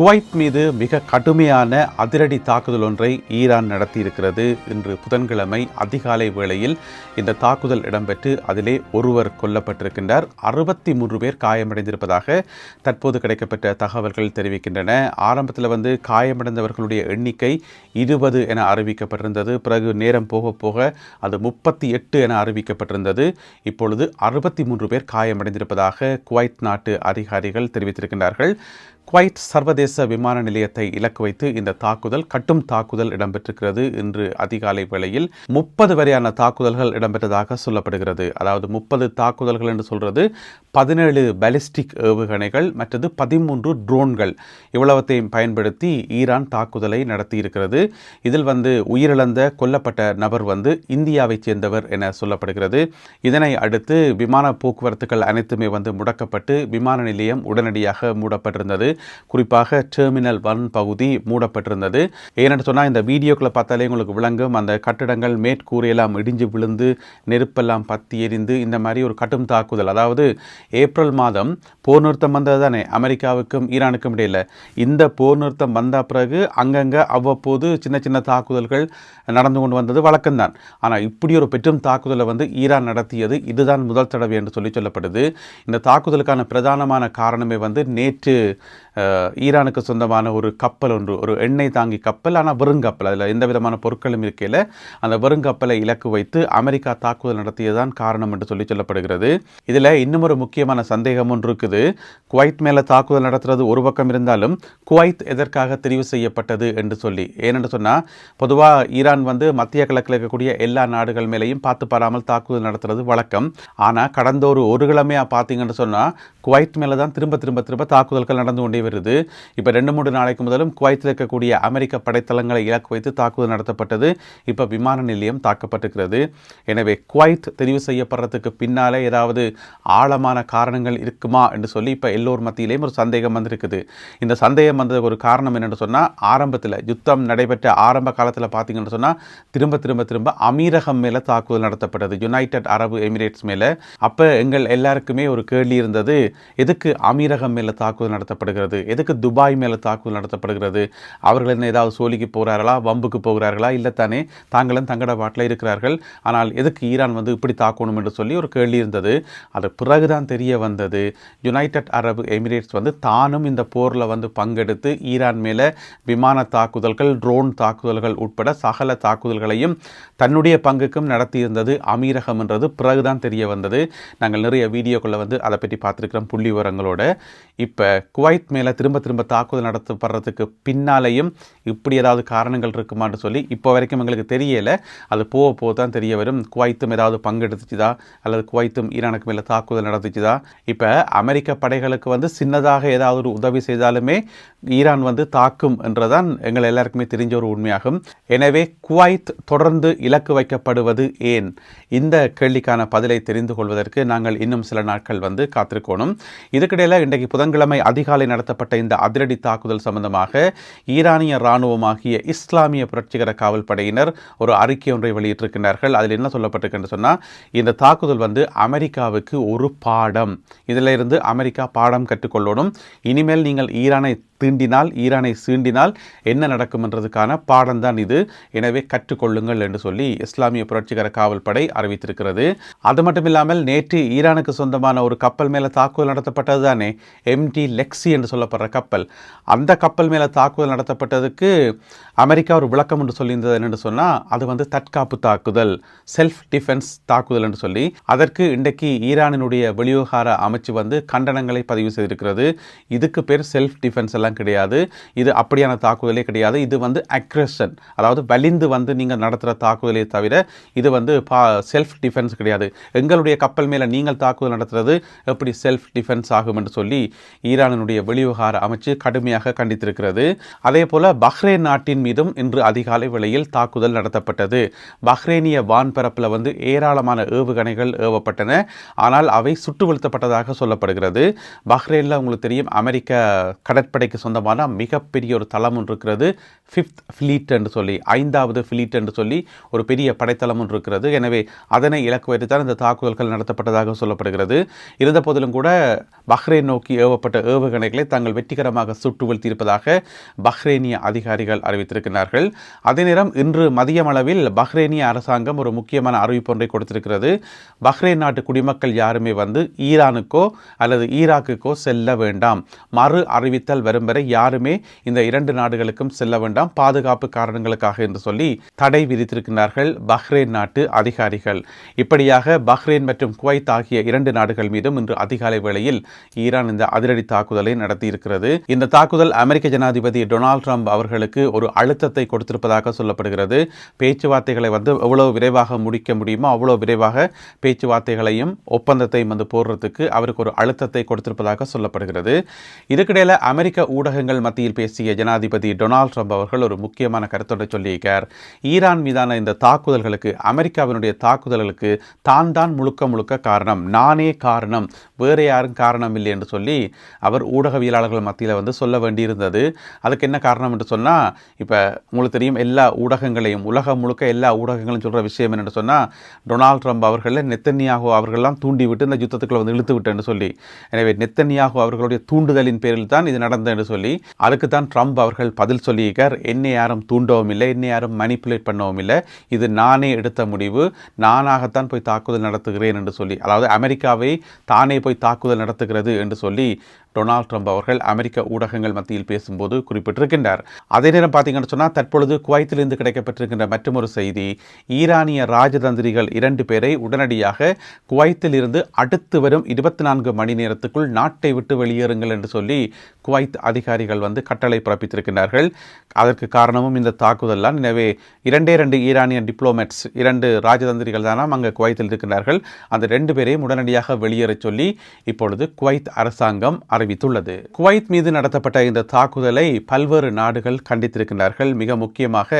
Kuwait மீது மிக கடுமையான அதிரடி தாக்குதல் ஒன்றை ஈரான் நடத்தியிருக்கிறது. இன்று புதன்கிழமை அதிகாலை வேளையில் இந்த தாக்குதல் இடம்பெற்று அதிலே ஒருவர் கொல்லப்பட்டிருக்கின்றார். 63 பேர் காயமடைந்திருப்பதாக தற்போது கிடைக்கப்பட்ட தகவல்கள் தெரிவிக்கின்றன. ஆரம்பத்தில் காயமடைந்தவர்களுடைய எண்ணிக்கை 20 என அறிவிக்கப்பட்டிருந்தது. பிறகு நேரம் போக போக அது 38 என அறிவிக்கப்பட்டிருந்தது. இப்பொழுது 63 பேர் காயமடைந்திருப்பதாக குவைத் நாட்டு அதிகாரிகள் தெரிவித்திருக்கின்றார்கள். குவைத் சர்வதேச விமான நிலையத்தை இலக்கு வைத்து இந்த கட்டும் தாக்குதல் இடம்பெற்றிருக்கிறது. இன்று அதிகாலை வேளையில் 30 வரையான தாக்குதல்கள் இடம்பெற்றதாக சொல்லப்படுகிறது. அதாவது 30 தாக்குதல்கள் என்று சொல்றது 17 பாலிஸ்டிக் ஏவுகணைகள் மற்றது 13 ட்ரோன்கள் இவ்வளவத்தையும் பயன்படுத்தி ஈரான் தாக்குதலை நடத்தியிருக்கிறது. இதில் உயிரிழந்த கொல்லப்பட்ட நபர் இந்தியாவைச் சேர்ந்தவர் என சொல்லப்படுகிறது. இதனை அடுத்து விமான போக்குவரத்துகள் அனைத்துமே முடக்கப்பட்டு விமான நிலையம் உடனடியாக மூடப்பட்டிருந்தது. குறிப்பாக டெர்மினல் 1 பகுதி மூடப்பட்டிருந்தது. ஏனென்று சொன்னால் இந்த வீடியோக்களை பார்த்தாலே உங்களுக்கு விளங்கும். அந்த கட்டிடங்கள் மேற்கூரையெல்லாம் இடிஞ்சு விழுந்து நெருப்பெல்லாம் பத்தி எரிந்து இந்த மாதிரி ஒரு கட்டும் தாக்குதல். அதாவது ஏப்ரல் மாதம் போர் நிறுத்தம் வந்தது தானே அமெரிக்காவுக்கும் ஈரானுக்கும் இடையில். இந்த போர் நிறுத்தம் வந்த பிறகு அங்கங்கே அவ்வப்போது சின்ன சின்ன தாக்குதல்கள் நடந்து கொண்டு வந்தது வழக்கம்தான். ஆனால் இப்படி ஒரு பெரும் தாக்குதலை ஈரான் நடத்தியது இதுதான் முதல் தடவை என்று சொல்லப்படுது. இந்த தாக்குதலுக்கான பிரதானமான காரணமே நேற்று ஈரானுக்கு சொந்தமான ஒரு கப்பல் ஒன்று, ஒரு எண்ணெய் தாங்கி கப்பல், ஆனால் வெறுங்கப்பல், அதில் எந்த விதமான பொருட்களும் இருக்கையில் அந்த வெறுங்கப்பலை இலக்கு வைத்து அமெரிக்கா தாக்குதல் நடத்தியதான் காரணம் என்று சொல்லப்படுகிறது. இதில் இன்னும் ஒரு முக்கியமான சந்தேகம் ஒன்று இருக்குது. குவைத் மேலே தாக்குதல் நடத்துறது ஒரு பக்கம் இருந்தாலும் குவைத் எதற்காக தெரிவு செய்யப்பட்டது என்று சொல்லி. ஏனென்று சொன்னால் பொதுவாக ஈரான் மத்திய கிழக்கில் இருக்கக்கூடிய எல்லா நாடுகள் மேலேயும் பார்த்து பாராமல் தாக்குதல் நடத்துறது வழக்கம். ஆனால் கடந்த ஒரு கிழமையாக பார்த்தீங்கன்னு சொன்னால் குவைத் மேலே தான் திரும்ப திரும்ப திரும்ப தாக்குதல்கள் நடந்து கொண்டே வருது. இப்போ 2-3 நாளைக்கு முதலும் குவைத்தில் இருக்கக்கூடிய அமெரிக்க படைத்தளங்களை இலக்கு வைத்து தாக்குதல் நடத்தப்பட்டது. இப்போ விமான நிலையம் தாக்கப்பட்டிருக்கிறது. எனவே குவைத் தெரிவு செய்யப்படுறதுக்கு பின்னாலே ஏதாவது ஆழமான காரணங்கள் இருக்குமா என்று சொல்லி இப்போ எல்லோர் மத்தியிலேயும் ஒரு சந்தேகம் வந்திருக்குது. இந்த சந்தேகம் வந்ததுக்கு ஒரு காரணம் என்னென்னு சொன்னால், ஆரம்பத்தில் யுத்தம் நடைபெற்ற ஆரம்ப காலத்தில் பார்த்தீங்கன்னு சொன்னால் திரும்ப திரும்ப திரும்ப அமீரகம் மேலே தாக்குதல் நடத்தப்பட்டது, யுனைடெட் அரபு எமிரேட்ஸ் மேலே. அப்போ எங்கள் எல்லாருக்குமே ஒரு கேள்வி இருந்தது, எதுக்கு அமீரகம் மேலே தாக்குதல் நடத்தப்படுகிறது, எதுக்கு துபாய் மேலே தாக்குதல் நடத்தப்படுகிறது, அவர்கள் என்ன ஏதாவது சோழிக்கு போகிறார்களா, வம்புக்கு போகிறார்களா, இல்லை தானே தாங்களும் தங்கட பாட்டில் இருக்கிறார்கள், ஆனால் எதுக்கு ஈரான் இப்படி தாக்கணும் என்று சொல்லி ஒரு கேள்வி இருந்தது. அது பிறகுதான் தெரிய வந்தது, யுனைடெட் அரபு எமிரேட்ஸ் தானும் இந்த போரில் பங்கெடுத்து ஈரான் மேலே விமான தாக்குதல்கள், ட்ரோன் தாக்குதல்கள் உட்பட சகல தாக்குதல்களையும் தன்னுடைய பங்குக்கும் நடத்தியிருந்தது அமீரகம் என்றது பிறகுதான் தெரிய வந்தது. நாங்கள் நிறைய வீடியோக்களை அதை பற்றி பார்த்துருக்கிறோம் புள்ளி விவரங்களோட. இப்போ குவைத் மேலே திரும்ப திரும்ப தாக்குதல் நடத்தப்படுறதுக்கு பின்னாலேயும் இப்படி ஏதாவது காரணங்கள் இருக்குமான்னு சொல்லி இப்போ வரைக்கும் எங்களுக்கு தெரியலை. அது போக தான் தெரிய வரும். குவைத்தும் ஏதாவது பங்கெடுத்துச்சுதா அல்லது குவைத்தும் ஈரானுக்கு மேலே தாக்குதல் நடந்துச்சுதா. இப்போ அமெரிக்க படைகளுக்கு சின்னதாக ஏதாவது ஒரு உதவி செய்தாலுமே ஈரான் தாக்கும் என்றதான் எங்கள் எல்லாருக்குமே தெரிஞ்ச ஒரு உண்மையாகும். எனவே குவைத் தொடர்ந்து இலக்கு வைக்கப்படுவது ஏன்? இந்த கேள்விக்கான பதிலை தெரிந்து கொள்வதற்கு நாங்கள் இன்னும் சில நாட்கள் காத்திருக்கணும். இதுக்கிடையில் இன்றைக்கு புதன்கிழமை அதிகாலை நடத்தப்பட்ட இந்த அதிரடி தாக்குதல் சம்பந்தமாக ஈரானிய இராணுவமாகிய இஸ்லாமிய புரட்சிகர காவல் படையினர் ஒரு அறிக்கை ஒன்றை வெளியிட்டிருக்கிறார்கள். அதில் என்ன சொல்லப்பட்டிருக்குன்னு சொன்னால், இந்த தாக்குதல் அமெரிக்காவுக்கு ஒரு பாடம். இதில் இருந்து அமெரிக்கா பாடம் கற்றுக்கொள்ளணும். இனிமேல் நீங்கள் ஈரானை தீண்டினால், ஈரானை சீண்டினால் என்ன நடக்கும் என்றதுக்கான பாடம் தான் இது. எனவே கற்றுக்கொள்ளுங்கள் என்று சொல்லி இஸ்லாமிய புரட்சிகர காவல் படை அறிவித்திருக்கிறது. அது மட்டும் இல்லாமல் நேற்று ஈரானுக்கு சொந்தமான ஒரு கப்பல் மேலே தாக்குதல் நடத்தப்பட்டது தானே, MT லெக்ஸி என்று சொல்லப்படுற கப்பல். அந்த கப்பல் மேலே தாக்குதல் நடத்தப்பட்டதுக்கு அமெரிக்கா ஒரு விளக்கம் என்று சொல்லியிருந்தது என்னென்னு சொன்னால், அது தற்காப்பு தாக்குதல், செல்ஃப் டிஃபென்ஸ் தாக்குதல் என்று சொல்லி. அதற்கு இன்றைக்கு ஈரானினுடைய வெளிவிவகார அமைச்சு கண்டனங்களை பதிவு செய்திருக்கிறது. இதுக்கு பேர் செல்ஃப் டிஃபென்ஸ் எல்லாம் கிடையாது, இது அப்படியான தாக்குதலே கிடையாது. இது அக்ரெஷன், அதாவது வலிந்து நீங்கள் நடத்துகிற தாக்குதலே தவிர இது செல்ஃப் டிஃபென்ஸ் கிடையாது. எங்களுடைய கப்பல் மேலே நீங்கள் தாக்குதல் நடத்துறது எப்படி செல்ஃப் டிஃபென்ஸ் ஆகும் என்று சொல்லி ஈரானினுடைய வெளிவிவகார அமைச்சு கடுமையாக கண்டித்திருக்கிறது. அதே போல பஹ்ரைன் நாட்டின் மீதும் இன்று அதிகாலை வேளையில் தாக்குதல் நடத்தப்பட்டது. பஹ்ரைனிய வான்பரப்பில் ஏராளமான ஏவுகணைகள் ஏவப்பட்டன. ஆனால் அவை சுட்டு வீழ்த்தப்பட்டதாக சொல்லப்படுகிறது. பஹ்ரைனில் உங்களுக்கு தெரியும், அமெரிக்க கடற்படைக்கு சொந்தமான மிகப்பெரிய ஒரு தளம் ஒன்று இருக்கிறது. 5th ஃப்ளீட் என்று சொல்லி, 5வது ஃப்ளீட் என்று சொல்லி ஒரு பெரிய படைத்தளம் ஒன்று இருக்கிறது. எனவே அதனை இலக்கு வைத்துத்தான் இந்த தாக்குதல்கள் நடத்தப்பட்டதாக சொல்லப்படுகிறது. இருந்த போதிலும் கூட பஹ்ரைன் நோக்கி ஏவப்பட்ட ஏவுகணைகளை தாங்கள் வெற்றிகரமாக சுட்டு வீழ்த்தியிருப்பதாக பஹ்ரைனிய அதிகாரிகள் அறிவித்திருக்கிறார்கள். அதே நேரம் இன்று மதியம் அளவில் பஹ்ரைனிய அரசாங்கம் ஒரு முக்கியமான அறிவிப்பு ஒன்றை கொடுத்திருக்கிறது. பஹ்ரைன் நாட்டு குடிமக்கள் யாருமே ஈரானுக்கோ அல்லது ஈராக்குக்கோ செல்ல வேண்டாம், மறு அறிவித்தல் வரும் வரை யாருமே இந்த 2 நாடுகளுக்கும் செல்ல வேண்டாம், பாதுகாப்பு காரணங்களுக்காக என்று சொல்லி தடை விதித்திருக்கிறார்கள் பஹ்ரைன் நாட்டு அதிகாரிகள். இப்படியாக பஹ்ரைன் மற்றும் குவைத் ஆகிய 2 நாடுகள் மீதும் இன்று அதிகாலை வேளையில் ஈரான் இந்த அதிரடி தாக்குதலை நடத்தியிருக்கிறது. இந்த தாக்குதல் அமெரிக்க ஜனாதிபதி டொனால்ட் ட்ரம்ப் அவர்களுக்கு ஒரு அழுத்தத்தை கொடுத்திருப்பதாக சொல்லப்படுகிறது. பேச்சுவார்த்தைகளை எவ்வளவு விரைவாக முடிக்க முடியுமோ அவ்வளவு விரைவாக பேச்சுவார்த்தைகளையும் ஒப்பந்தத்தையும் போடுறதுக்கு அவருக்கு ஒரு அழுத்தத்தை கொடுத்திருப்பதாக சொல்லப்படுகிறது. இதுக்கிடையில் அமெரிக்க ஊடகங்கள் மத்தியில் பேசிய ஜனாதிபதி டொனால்ட் ட்ரம்ப் அவர்கள் ஒரு முக்கியமான கருத்தொன்றை சொல்லியிருக்கார். ஈரான் மீதான இந்த தாக்குதல்களுக்கு, அமெரிக்காவினுடைய தாக்குதல்களுக்கு தான் முழுக்க காரணம், நானே காரணம், வேறு யாரும் காரணம் இல்லை என்று சொல்லி அவர் ஊடகவியலாளர்கள் மத்தியில் சொல்ல வேண்டியிருந்தது. அதுக்கு என்ன காரணம் என்று சொன்னால், இப்போ உங்களுக்கு தெரியும், எல்லா ஊடகங்களையும் உலகம் முழுக்க எல்லா ஊடகங்களும் சொல்கிற விஷயம் என்னென்னு சொன்னால், டொனால்ட் ட்ரம்ப் அவர்களை நெத்தன்யாகு அவர்களெல்லாம் தூண்டிவிட்டு இந்த யுத்தத்துக்குள்ள இழுத்து விட்டு சொல்லி, எனவே நெத்தன்யாகு அவர்களுடைய தூண்டுதலின் பேரில் தான் இது நடந்தது என்று சொல்லி அதுக்கு தான் ட்ரம்ப் அவர்கள் பதில் சொல்லியிருக்கார். என்னை யாரும் தூண்டவும் இல்லை, என்னை யாரும் மனிப்புலேட் பண்ணவும் இல்லை, இது நானே எடுத்த முடிவு, நானாகத்தான் போய் தாக்குதல் நடத்துகிறேன் என்று சொல்லி, அதாவது அமெரிக்காவை தானே போய் தாக்குதல் நடத்துகிறது என்று சொல்லி டொனால்ட் ட்ரம்ப் அவர்கள் அமெரிக்க ஊடகங்கள் மத்தியில் பேசும்போது குறிப்பிட்டிருக்கின்றார். அதே நேரம் பார்த்தீங்கன்னு சொன்னால், தற்பொழுது குவைத்திலிருந்து கிடைக்கப்பட்டிருக்கின்ற மற்றொரு செய்தி, ஈரானிய ராஜதந்திரிகள் 2 பேரை உடனடியாக குவைத்தில் இருந்து அடுத்து வரும் 24 மணி நேரத்துக்குள் நாட்டை விட்டு வெளியேறுங்கள் என்று சொல்லி குவைத் அதிகாரிகள் கட்டளை பிறப்பித்திருக்கிறார்கள். அதற்கு காரணமும் இந்த தாக்குதல் தான். எனவே 2 ஈரானிய டிப்ளோமேட்ஸ், 2 ராஜதந்திரிகள் தானாம் அங்கே குவைத்தில் இருக்கிறார்கள். அந்த 2 பேரையும் உடனடியாக வெளியேறச் சொல்லி இப்பொழுது குவைத் அரசாங்கம் அறிவித்துள்ளது. குவைத் மீது நடத்தப்பட்ட இந்த தாக்குதலை பல்வேறு நாடுகள் கண்டித்திருக்கிறார்கள். மிக முக்கியமாக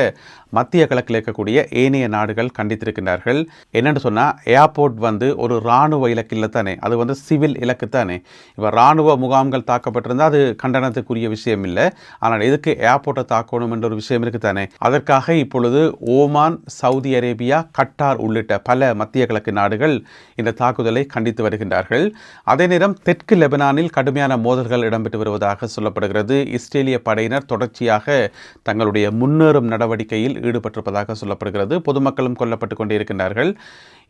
மத்திய கிழக்கில் இருக்கக்கூடிய ஏனைய நாடுகள் கண்டித்திருக்கிறார்கள். என்னென்னு சொன்னால், ஏர்போர்ட் ஒரு இராணுவ இலக்கு இல்லை தானே, அது சிவில் இலக்கு தானே. இப்போ இராணுவ முகாம்கள் தாக்கப்பட்டிருந்தால் அது கண்டனத்துக்குரிய விஷயம் இல்லை. ஆனால் எதுக்கு ஏர்போர்ட்டை தாக்கணும் என்ற ஒரு விஷயம் இருக்குது தானே. அதற்காக இப்பொழுது ஓமான், சவுதி அரேபியா, கட்டார் உள்ளிட்ட பல மத்திய கிழக்கு நாடுகள் இந்த தாக்குதலை கண்டித்து வருகின்றார்கள். அதே நேரம் தெற்கு லெபனானில் கடுமையான மோதல்கள் இடம்பெற்று வருவதாக சொல்லப்படுகிறது. இஸ்ரேலிய படையினர் தொடர்ச்சியாக தங்களுடைய முன்னேறும் நடவடிக்கையில் ஈடுபட்டிருப்பதாக சொல்லப்படுகிறது. பொதுமக்களும் கொல்லப்பட்டு கொண்டே இருக்கின்றார்கள்.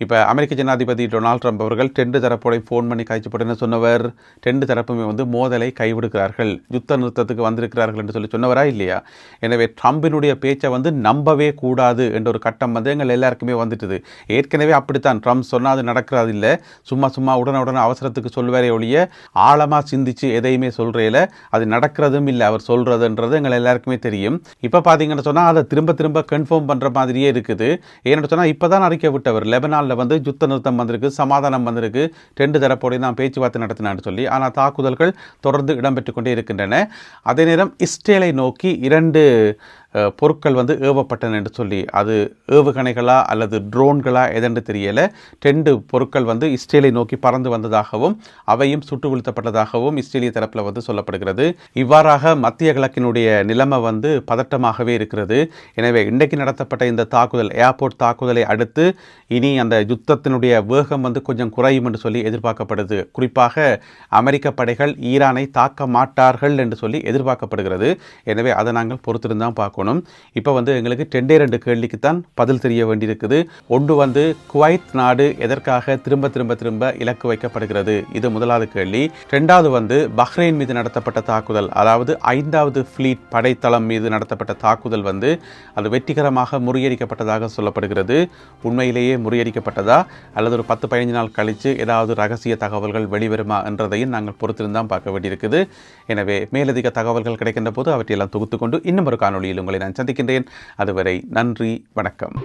இப்போ அமெரிக்க ஜனாதிபதி டொனால்ட் ட்ரம்ப் அவர்கள் 2 தரப்போட ஃபோன் பண்ணி காய்ச்சப்பட்டு சொன்னவர், 2 தரப்புமே மோதலை கைவிடுகிறார்கள், யுத்த நிறுத்தத்துக்கு வந்திருக்கிறார்கள் என்று சொல்லி சொன்னவரா இல்லையா? எனவே ட்ரம்பினுடைய பேச்சை நம்பவே கூடாது என்ற ஒரு கட்டம் எங்கள் எல்லாருக்குமே வந்துட்டுது. ஏற்கனவே அப்படித்தான் ட்ரம்ப் சொன்னால் அது நடக்கிறது இல்லை, சும்மா உடனே அவசரத்துக்கு சொல்வாரே ஒழிய ஆழமாக சிந்திச்சு எதையுமே சொல்கிறேல அது நடக்கிறதும் இல்லை அவர் சொல்கிறதுன்றது எங்கள் எல்லாருக்குமே தெரியும். இப்போ பார்த்தீங்கன்னு சொன்னால் அதை திரும்ப கன்ஃபார்ம் பண்ணுற மாதிரியே இருக்குது. ஏன்னு சொன்னால் இப்போ தான் அறிக்கை விட்டவர் லெபனானில் யுத்த நிறுத்தம் வந்திருக்கு, சமாதானம் வந்திருக்கு, 2 தரப்போட தான் பேச்சுவார்த்தை நடத்தினான்னு சொல்லி. ஆனால் தாக்குதல்கள் தொடர்ந்து இடம்பெற்று கொண்டே இருக்கின்றன. அதே நேரம் இஸ்ரேலை நோக்கி 2 பொருட்கள் ஏவப்பட்டன என்று சொல்லி, அது ஏவுகணைகளா அல்லது ட்ரோன்களா எதென்று தெரியல, 2 பொருட்கள் இஸ்ரேலை நோக்கி பறந்து வந்ததாகவும் அவையும் சுட்டு வீழ்த்தப்பட்டதாகவும் இஸ்ரேலிய தரப்பில் சொல்லப்படுகிறது. இவ்வாறாக மத்திய கிழக்கினுடைய நிலைமை பதட்டமாகவே இருக்கிறது. எனவே இன்றைக்கு நடத்தப்பட்ட இந்த தாக்குதல், ஏர்போர்ட் தாக்குதலை அடுத்து இனி அந்த யுத்தத்தினுடைய வேகம் கொஞ்சம் குறையும் என்று சொல்லி எதிர்பார்க்கப்படுது. குறிப்பாக அமெரிக்க படைகள் ஈரானை தாக்க மாட்டார்கள் என்று சொல்லி எதிர்பார்க்கப்படுகிறது. எனவே அதை நாங்கள் பொறுத்திருந்தான் பார்க்கணும். இப்போ எங்களுக்கு 2 கேள்விக்கு தான் பதில் தெரிய வேண்டியிருக்குது. ஒன்று குவைத் நாடு எதற்காக திரும்ப இலக்கு வைக்கப்படுகிறது, இது முதலாவது கேள்வி. 2வது பஹ்ரைன் மீது நடத்தப்பட்ட தாக்குதல், அதாவது 5வது ஃப்ளீட் படைத்தளம் மீது நடத்தப்பட்ட தாக்குதல் அது வெற்றிகரமாக முறியடிக்கப்பட்டதாக சொல்லப்படுகிறது. உண்மையிலேயே முறியடிக்கப்பட்டதா அல்லது ஒரு 10-15 நாள் கழித்து ஏதாவது ரகசிய தகவல்கள் வெளிவருமா என்றதையும் நாங்கள் பொறுத்திருந்தான் பார்க்க வேண்டியிருக்குது. எனவே மேலதிக தகவல்கள் கிடைக்கின்ற போது அவற்றையெல்லாம் தொகுத்துக்கொண்டு இன்னும் ஒரு காணொளியில் உங்களை நான் சந்திக்கின்றேன். அதுவரை நன்றி, வணக்கம்.